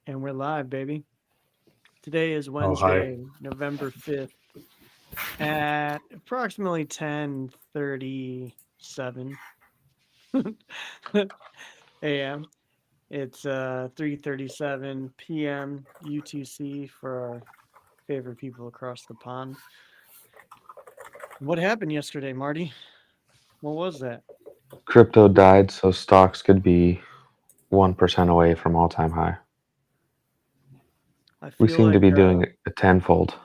And we're live, baby. Today is Oh, hi. Wednesday, November 5th at approximately 10:37 a.m. It's 3:37 p.m. UTC for our favorite people across the pond. What happened yesterday, Marty? What was that? Crypto died so stocks could be 1% away from all-time high. I We feel seem to like be doing a tenfold.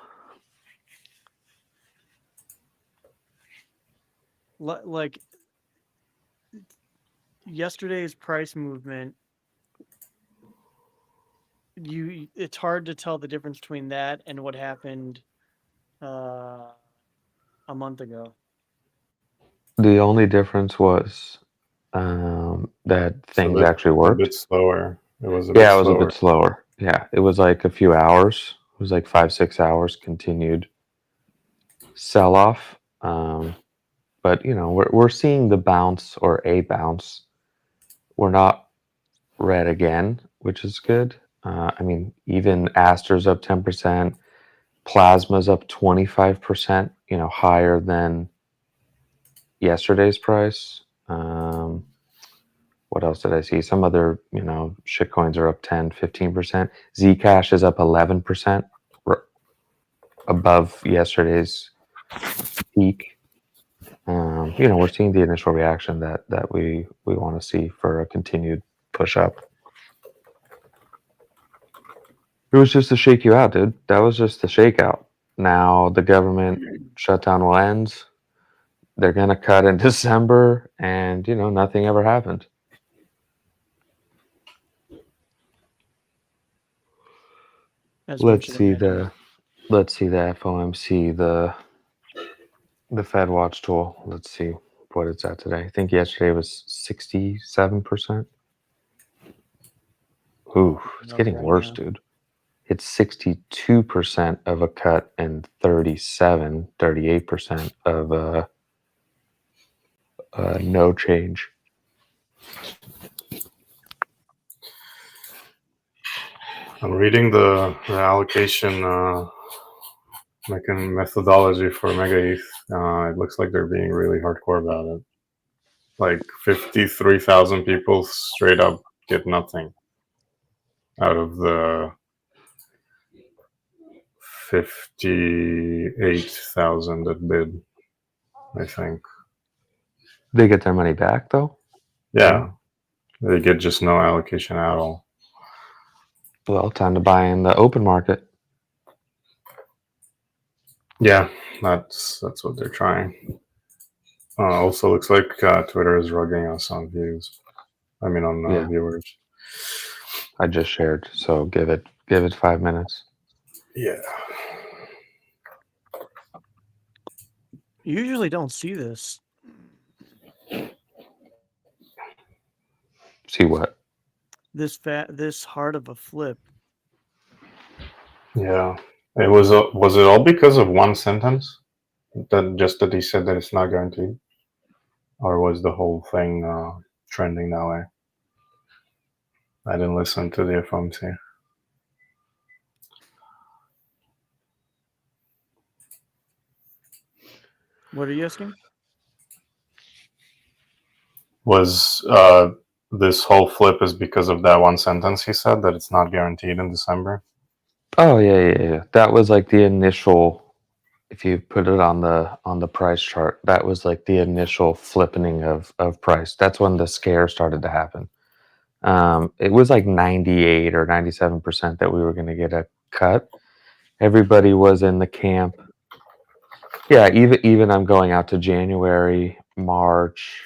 like yesterday's price movement, it's hard to tell the difference between that and what happened uh a month ago. The only difference was that It's a things bit actually a bit worked. slower. It was a bit Yeah, it was a slower. bit slower. Yeah, it was like a few hours. It was like 5, 6 hours continued sell off. But we're seeing the bounce or a bounce. We're not red again, which is good. I mean, even Aster's up 10%, Plasma's up 25%. Higher than yesterday's price. What else did I see? Some other, shitcoins are up 10, 15%. Zcash is up 11%, above yesterday's peak. We're seeing the initial reaction that we want to see for a continued push up. It was just to shake you out, dude. That was just the shakeout. Now the government shutdown will end. They're gonna cut in December, and nothing ever happened. As we Let's should see imagine. the let's see the FOMC, the Fed Watch tool. Let's see what it's at today. I think yesterday was 67%. Ooh, it's Up getting right worse, now. dude. It's 62% of a cut and 38% of no change. I'm reading the allocation methodology for Mega ETH. It looks like they're being really hardcore about it. Like 53,000 people straight up get nothing out of the 58,000 that bid, I think. They get their money back though. Yeah, they get just no allocation at all. Well, time to buy in the open market. Yeah, that's what they're trying. Also, looks like Twitter is rugging us on views. I mean, on Yeah, viewers. I just shared. So give it 5 minutes. Yeah. You usually don't see this. See what? This hard of a flip. Yeah. It was it all because of one sentence? That he said that it's not guaranteed? Or was the whole thing trending that way? I didn't listen to the FOMC. What are you asking? Was this whole flip is because of that one sentence he said that it's not guaranteed in December? Oh yeah. That was like the initial. If you put it on the price chart, that was like the initial flippening of price. That's when the scare started to happen. It was like 98 or 97% that we were going to get a cut. Everybody was in the camp. Yeah, even I'm going out to January, March,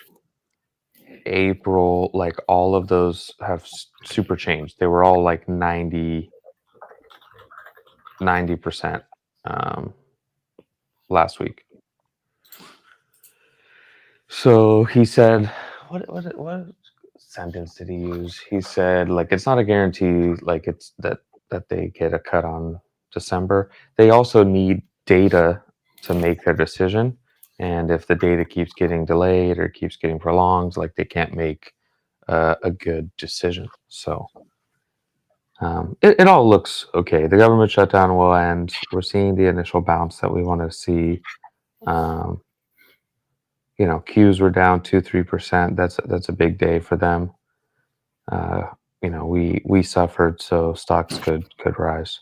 April. Like all of those have super changed. They were all like 90% last week. So he said, what sentence did he use? He said, like, it's not a guarantee, like it's that they get a cut on December. They also need data to make their decision, and if the data keeps getting delayed or keeps getting prolonged, like they can't make a good decision. So It all looks okay. The government shutdown will end. We're seeing the initial bounce that we want to see. Qs were down 2-3%. That's a big day for them. We suffered, so stocks could rise.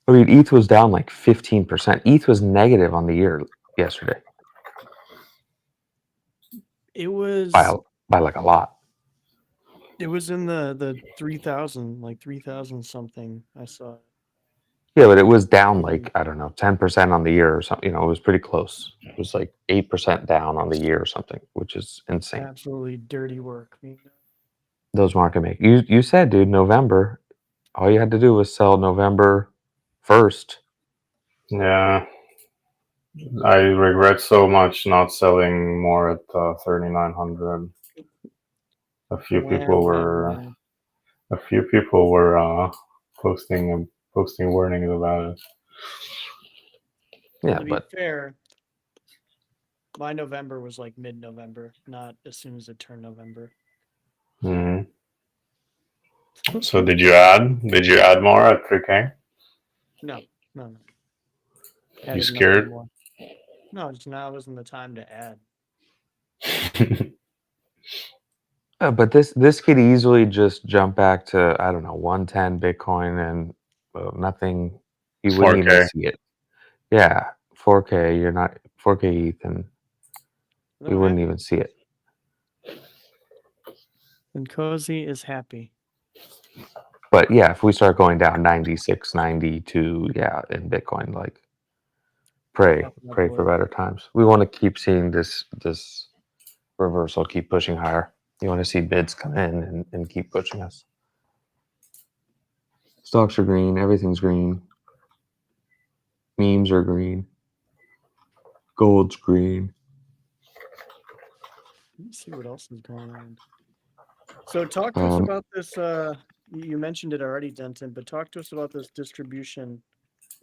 I mean, ETH was down like 15%. ETH was negative on the year yesterday It was by like a lot. it was in the 3,000, like 3,000 something. I saw. Yeah, but it was down like, I don't know, 10% on the year or something. It was pretty close. It was like 8% down on the year or something, which is insane. Absolutely dirty work. Those market makers. You said, dude, November. All you had to do was sell November 1st. Yeah. I regret so much not selling more at 3,900. A few people were posting warnings about it. Yeah, to be but fair, my November was like mid-November, not as soon as it turned November. Mhm. So did you add more at 3K? No. You Added nothing scared? more. No, just now wasn't the time to add. but this could easily just jump back to, I don't know, 110 Bitcoin and nothing. You wouldn't 4K. even see it. Yeah, 4K. You're not 4K ETH, and you wouldn't even see it. And Cozy is happy. But yeah, if we start going down 96, 92, yeah, in Bitcoin, like pray for better times. We want to keep seeing this reversal keep pushing higher. You want to see bids come in and keep pushing us. Stocks are green. Everything's green. Memes are green. Gold's green. Let me see what else is going on. So talk to us about this. You mentioned it already, Denton, but talk to us about this distribution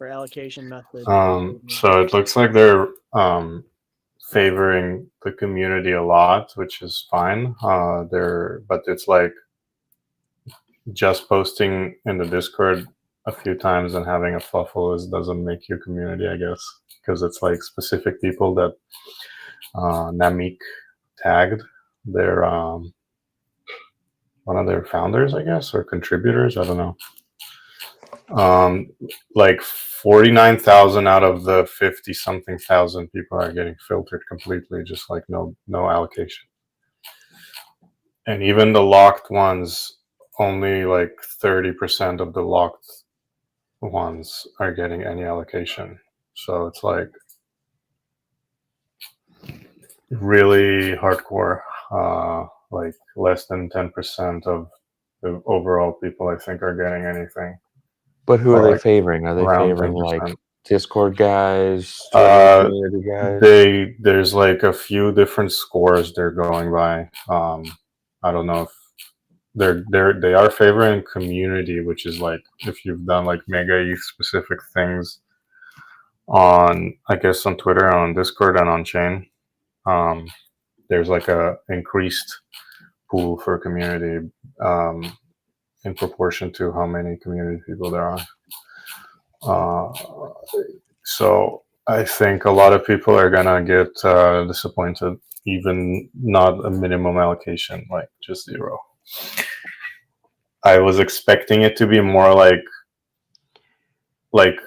or allocation method. So it looks like they're favoring the community a lot, which is fine. But it's like just posting in the Discord a few times and having a fluffle doesn't make you community, I guess, because it's like specific people that Namik tagged. They're one of their founders, I guess, or contributors. I don't know. Like 49,000 out of the 50-something thousand people are getting filtered completely, just like no allocation. And even the locked ones, only like 30% of the locked ones are getting any allocation. So it's like really hardcore. Like less than 10% of the overall people, I think, are getting anything. But who are they like favoring? Are they favoring 10%. like Discord guys, community guys? There's like a few different scores they're going by. I don't know if they are favoring community, which is like if you've done like mega ETH specific things on, I guess, on Twitter and on Discord and on chain. There's like a increased pool for community in proportion to how many community people there are. So I think a lot of people are gonna get disappointed, even not a minimum allocation, like just 0. I was expecting it to be more like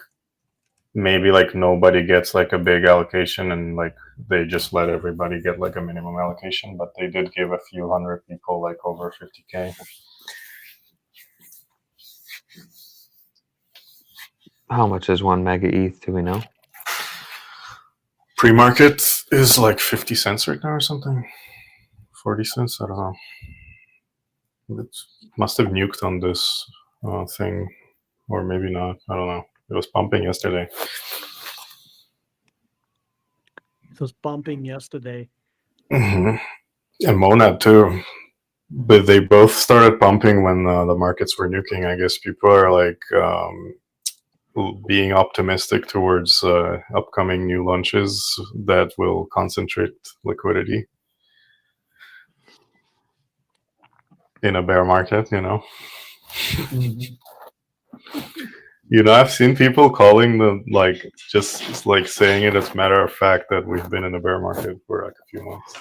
maybe like nobody gets like a big allocation and like they just let everybody get like a minimum allocation, but they did give a few hundred people like over 50K. How much is 1 mega ETH? Do we know? Pre-market is like 50 cents right now or something. 40 cents, I don't know. It must have nuked on this thing, or maybe not. I don't know. It was pumping yesterday. It was bumping yesterday. Mm-hmm. And Monad too. But they both started pumping when the markets were nuking. I guess people are like being optimistic towards upcoming new launches that will concentrate liquidity. in a bear market, you know. You know, I've seen people calling them like just like saying it as a matter of fact that we've been in a bear market for like a few months.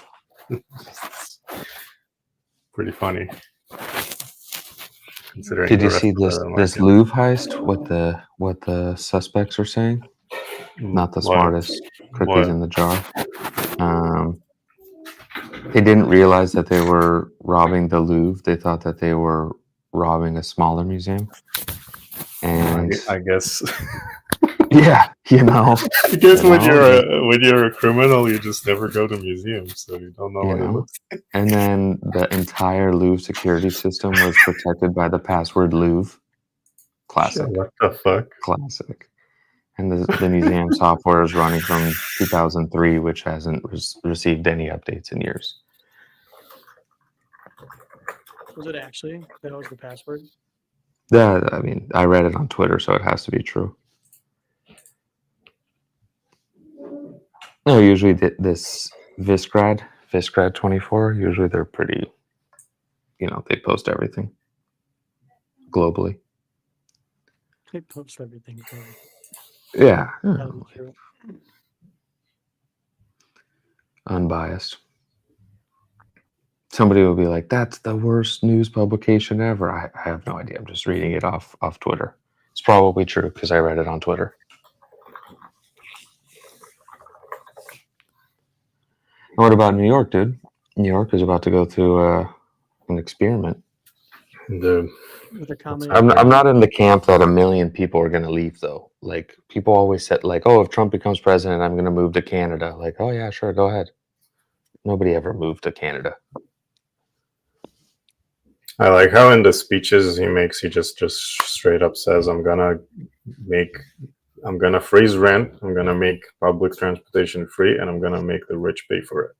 Pretty funny. Considering Did the you rest see of this the this market. Louvre heist? What the suspects are saying? Not the What? smartest cookies What? in the jar. They didn't realize that they were robbing the Louvre. They thought that they were robbing a smaller museum. And I guess. yeah, you know, I guess you when know, you're a criminal, you just never go to museums, so you don't know you what it know. looks. And then the entire Louvre security system was protected by the password Louvre. Classic, What the fuck? classic. And the museum software is running from 2003, which hasn't received any updates in years. Was it actually? That was the password? I mean, I read it on Twitter, so it has to be true. No, usually this Visgrad 24, usually they're pretty, you know, they post everything globally. They post everything. Yeah, That'd be true. unbiased. Somebody will be like, "That's the worst news publication ever." I have no idea. I'm just reading it off Twitter. It's probably true because I read it on Twitter. And what about New York, dude? New York is about to go through an experiment. Dude, With a common I'm not in the camp that a million people are going to leave, though. Like, people always said, like, "Oh, if Trump becomes president, I'm going to move to Canada." Like, "Oh, yeah, sure, go ahead." Nobody ever moved to Canada. I like how in the speeches he makes, he just straight up says, I'm gonna freeze rent, I'm gonna make public transportation free, and I'm gonna make the rich pay for it.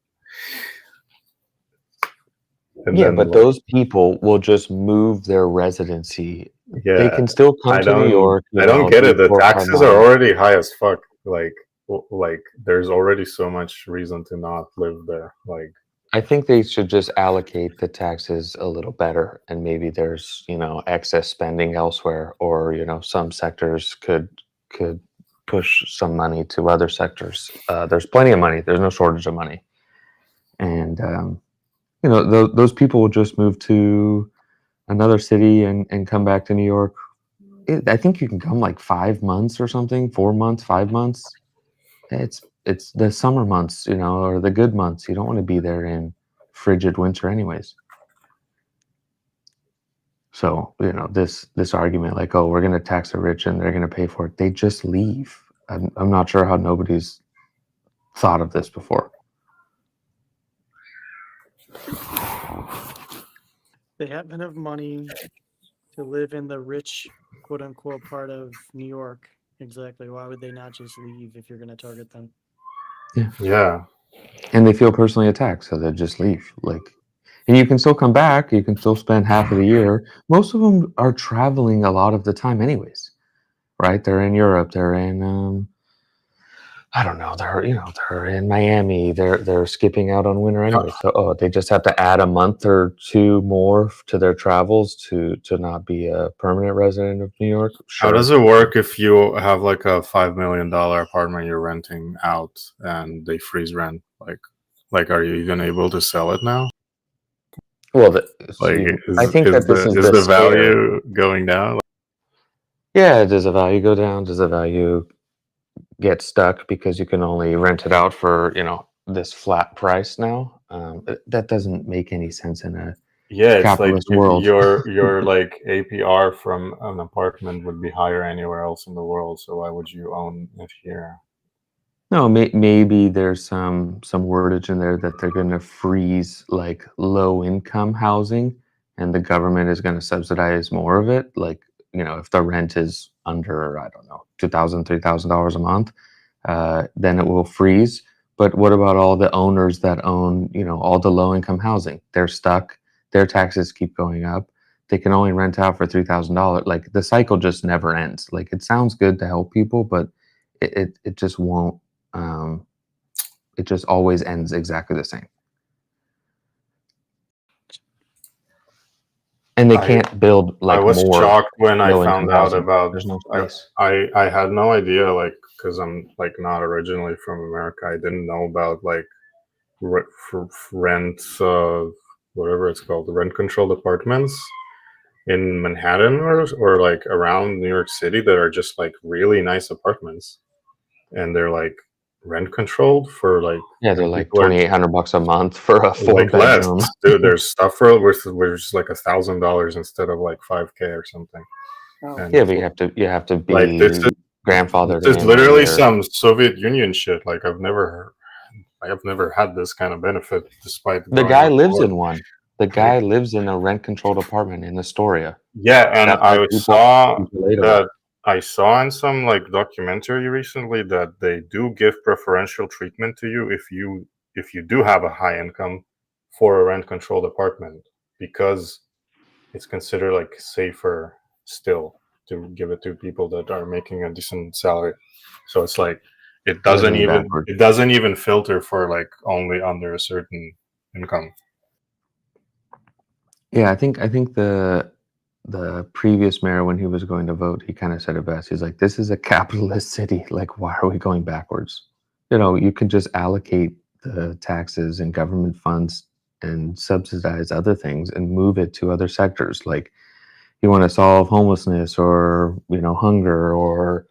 And Yeah, then, but like, those people will just move their residency. yeah, They can still come to New York. I don't get it. The taxes are months. already high as fuck. Like there's already so much reason to not live there. Like, I think they should just allocate the taxes a little better, and maybe there's, you know, excess spending elsewhere, or, you know, some sectors could push some money to other sectors. There's plenty of money. There's no shortage of money, and you know, those people will just move to another city and come back to New York. I think you can come like 5 months or something, 4 months, 5 months. It's the summer months, you know, or the good months. You don't want to be there in frigid winter anyways. So, you know, this argument like, oh, we're going to tax the rich and they're going to pay for it. They just leave. I'm not sure how nobody's thought of this before. They have enough money to live in the rich, quote unquote, part of New York. Exactly. Why would they not just leave if you're going to target them? yeah, And they feel personally attacked, so they just leave. Like, and you can still come back. You can still spend half of the year. Most of them are traveling a lot of the time, anyways. Right? They're in Europe. They're in, I don't know. They're in Miami. They're skipping out on winter anyway. So, they just have to add a month or two more to their travels to not be a permanent resident of New York. Sure. How does it work if you have like a $5 million apartment you're renting out and they freeze rent? Like, are you even able to sell it now? Well, Like, I think that this is the value going down? Yeah, does the value go down? Does the value get stuck because you can only rent it out for, you know, this flat price now? That doesn't make any sense in a Yeah, it's like capitalist world. your like APR from an apartment would be higher anywhere else in the world. So why would you own it here? No, maybe there's some wordage in there that they're going to freeze like low income housing, and the government is going to subsidize more of it. Like, you know, if the rent is under, I don't know, $2,000, $3,000 a month, then it will freeze. But what about all the owners that own, you know, all the low income housing? They're stuck. Their taxes keep going up. They can only rent out for $3,000. Like, the cycle just never ends. Like, it sounds good to help people, but it just won't. It just always ends exactly the same. and they I can't build I like was more shocked when I low-income found out housing. about. There's no I, space. I had no idea, like, because I'm like not originally from America. I didn't know about like rent, whatever it's called, the rent controlled apartments in Manhattan or like around New York City that are just like really nice apartments, and they're like rent controlled for like, Yeah, they're and like people are $2,800 a month for a like less. four-bedroom. Dude, there's stuff where it's like $1,000 instead of like 5K or something. Oh, And Yeah, but you have to like be grandfathered this is in, and literally you're some Soviet Union shit. Like I have never had this kind of benefit despite the growing guy up lives poor. in one. The Like, guy lives in a rent-controlled apartment in Astoria. yeah, and That's why saw people relatable. that I saw in some like documentary recently that they do give preferential treatment to you if you do have a high income for a rent controlled apartment, because it's considered like safer still to give it to people that are making a decent salary. So it's like Living backwards. it doesn't even filter for like only under a certain income. Yeah, I think the previous mayor, when he was going to vote, he kind of said it best. He's like, "This is a capitalist city. Like, why are we going backwards? You know, you can just allocate the taxes and government funds and subsidize other things and move it to other sectors. Like, you want to solve homelessness or hunger or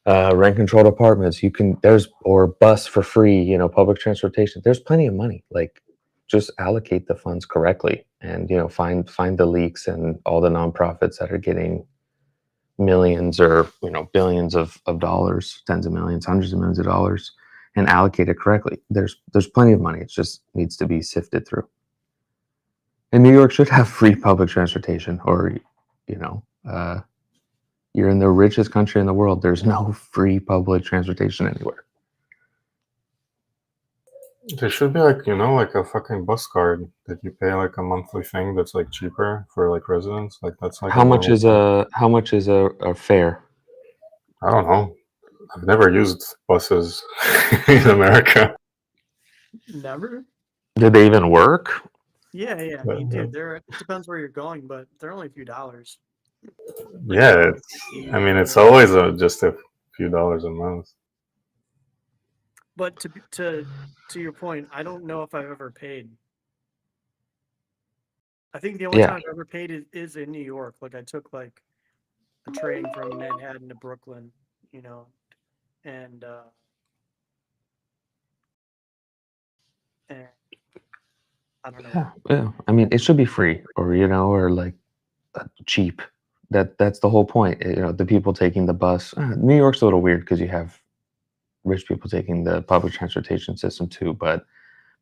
rent controlled apartments. You can or bus for free. Public transportation. There's plenty of money. Like, just allocate the funds correctly, and find the leaks and all the nonprofits that are getting millions or billions of dollars, tens of millions, hundreds of millions of dollars, and allocate it correctly. There's plenty of money. It just needs to be sifted through. And New York should have free public transportation, or you know, uh, you're in the richest country in the world. There's no free public transportation anywhere. There should be like, like a fucking bus card that you pay like a monthly thing that's like cheaper for like residents. Like that's like a How much normal is thing. a fare? I don't know. I've never used buses in America. never. Did they even work? Yeah, yeah. I mean, dude, it depends where you're going, but they're only a few dollars. Like, Yeah, I mean, it's always just a few dollars a month. But to your point, I don't know if I've ever paid. I think the only Yeah. time I've ever paid is in New York. Like I took like a train from Manhattan to Brooklyn, and I don't know. Yeah. I mean, it should be free, or like cheap. That's the whole point. The people taking the bus. New York's a little weird because you have rich people taking the public transportation system too, but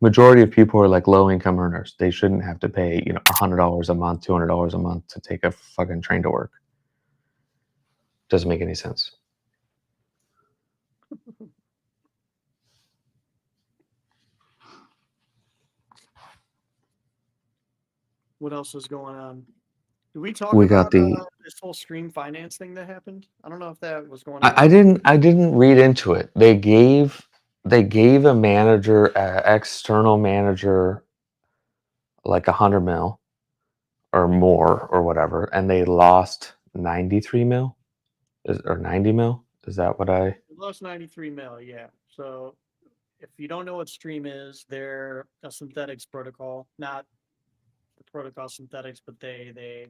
majority of people are like low income earners. They shouldn't have to pay $100 a month, $200 a month to take a fucking train to work. Doesn't make any sense. What else is going on? Did we talk We about got the. this whole stream finance thing that happened? I don't know if that was going on. I didn't read into it. They gave a manager, external manager, like 100 mil or more or whatever, and they lost 93 mil or 90 mil. Is that what I? We lost 93 mil, yeah. So if you don't know what Stream is, they're a synthetics protocol, not the protocol synthetics, but they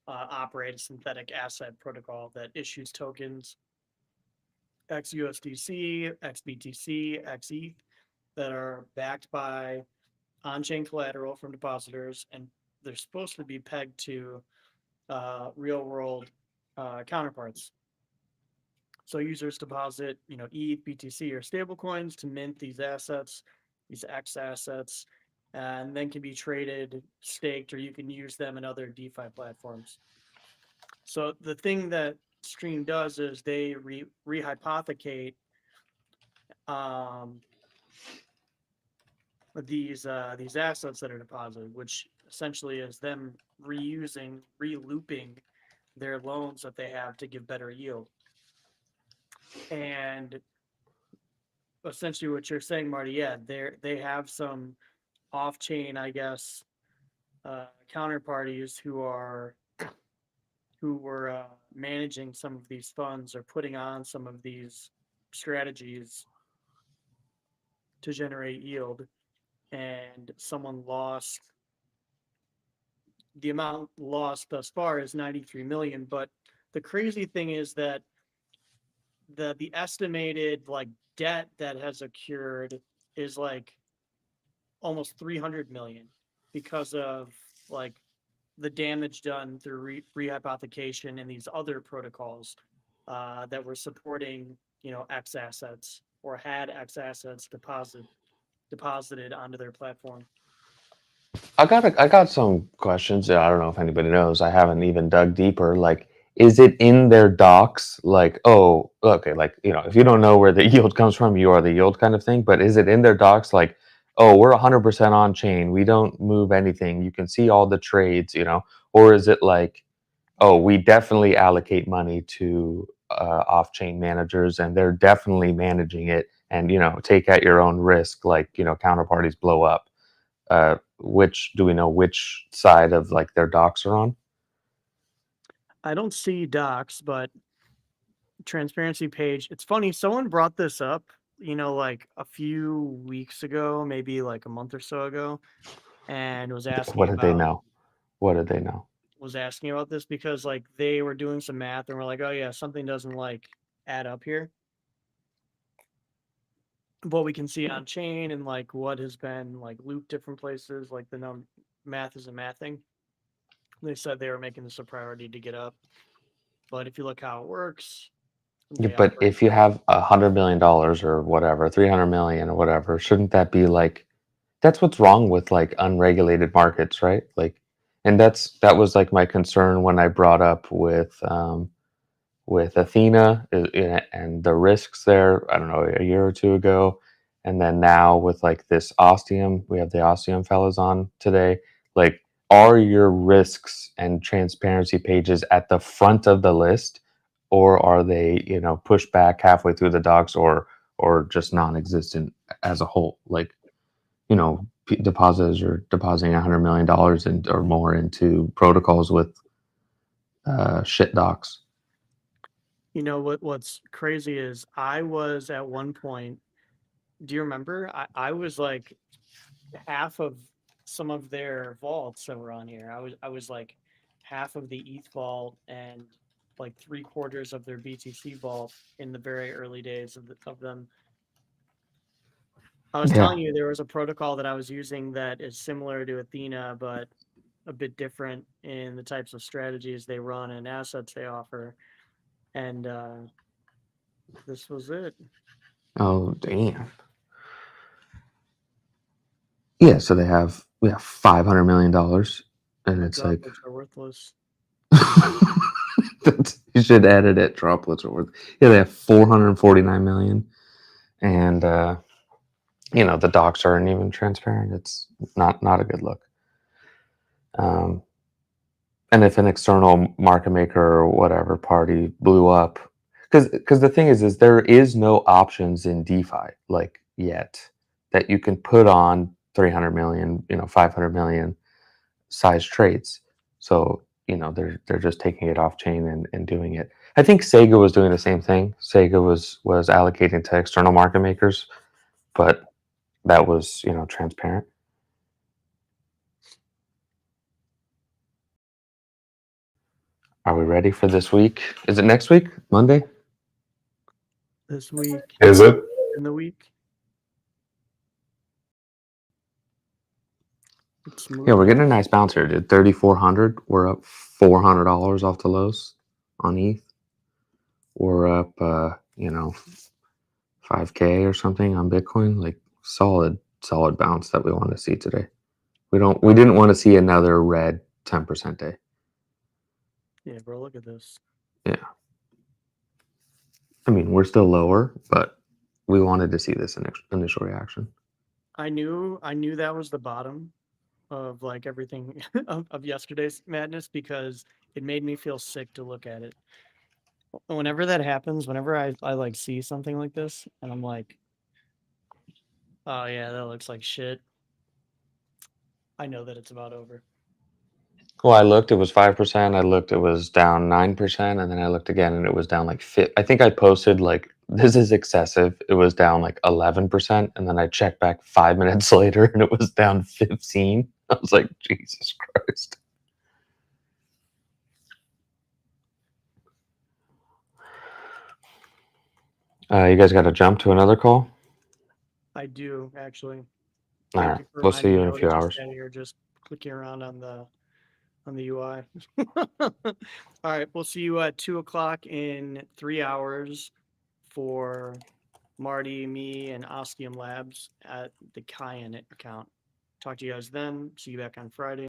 operate a synthetic asset protocol that issues tokens XUSDC, XBTC, XETH that are backed by on-chain collateral from depositors, and they're supposed to be pegged to real-world counterparts. So users deposit, ETH, BTC, or stablecoins to mint these assets, these X assets, and then can be traded, staked, or you can use them in other DeFi platforms. So the thing that Stream does is they rehypothecate these assets that are deposited, which essentially is them relooping their loans that they have to give better yield. And essentially what you're saying, Marty, yeah, they have some off-chain, I guess, counterparties who were managing some of these funds or putting on some of these strategies to generate yield, and someone lost. The amount lost thus far is 93 million, but the crazy thing is that the estimated like debt that has accrued is like almost 300 million because of like the damage done through rehypothecation and these other protocols that were supporting, X assets or had X assets deposited onto their platform. I got some questions. I don't know if anybody knows. I haven't even dug deeper. Like, is it in their docs? Like, oh, okay, like if you don't know where the yield comes from, you are the yield kind of thing. But is it in their docs? Like, oh, we're 100% on chain. We don't move anything. You can see all the trades. Or is it like, oh, we definitely allocate money to off-chain managers, and they're definitely managing it, and take at your own risk. Like counterparties blow up. Which do we know which side of like their docs are on? I don't see docs, but transparency page. It's funny. Someone brought this up, like a few weeks ago, maybe like a month or so ago, and was asking What did they about know? What did they know? was asking about this because like they were doing some math and were like, oh yeah, something doesn't like add up here. What we can see on chain and like what has been like looped different places, like the math isn't mathing. They said they were making this a priority to get up, but if you look how it works, Yeah, they but operate. if you have $100 million or whatever, 300 million or whatever, shouldn't that be like that's what's wrong with like unregulated markets, right? Like, and that was like my concern when I brought up with Athena and the risks there. I don't know, a year or two ago, and then now with like this Ostium, we have the Ostium fellas on today. Like, are your risks and transparency pages at the front of the list, or are they pushed back halfway through the docs, or just non-existent as a whole? Like, depositors are depositing $100 million or more into protocols with shit docs. What's crazy is I was at one point. Do you remember? I was like half of some of their vaults that were on here. I was like half of the ETH vault and like 3/4 of their BTC vault in the very early days of them. I was Yeah. telling you there was a protocol that I was using that is similar to Athena, but a bit different in the types of strategies they run and assets they offer. And this was it. Oh, damn. Yeah, so we have $500 million, and The it's like droplets are worthless. you should edit it. Droplets are worth. Yeah, they have 449 million, and the docs aren't even transparent. It's not a good look. And if an external market maker or whatever party blew up, because the thing is there is no options in DeFi like yet that you can put on 300 million, 500 million size trades. So they're just taking it off chain and doing it. I think Sega was doing the same thing. Sega was allocating to external market makers, but that was transparent. Are we ready for this week? Is it next week? Monday? This week Is it? in the week. It's Yeah, we're getting a nice bounce here, dude. 3,400. We're up $400 off the lows on ETH. We're up, 5K or something on Bitcoin. Like solid bounce that we want to see today. We didn't want to see another red 10% day. Yeah, bro, look at this. Yeah. I mean, we're still lower, but we wanted to see this initial reaction. I knew that was the bottom of like everything of yesterday's madness because it made me feel sick to look at it. Whenever that happens, whenever I like see something like this and I'm like, oh yeah, that looks like shit, I know that it's about over. Well, I looked, it was 5%. I looked, it was down 9%. And then I looked again and it was down like I think I posted like, this is excessive. It was down like 11%. And then I checked back 5 minutes later and it was down 15. I was like, Jesus Christ. You guys got to jump to another call? I do actually. All Thank right. you for We'll see reminding you me. in I a would've few just hours. sat here just clicking around on the UI. All right, we'll see you at 2:00 in 3 hours for Marty, me, and Ostium Labs at the Cayenne account. Talk to you guys then. See you back on Friday.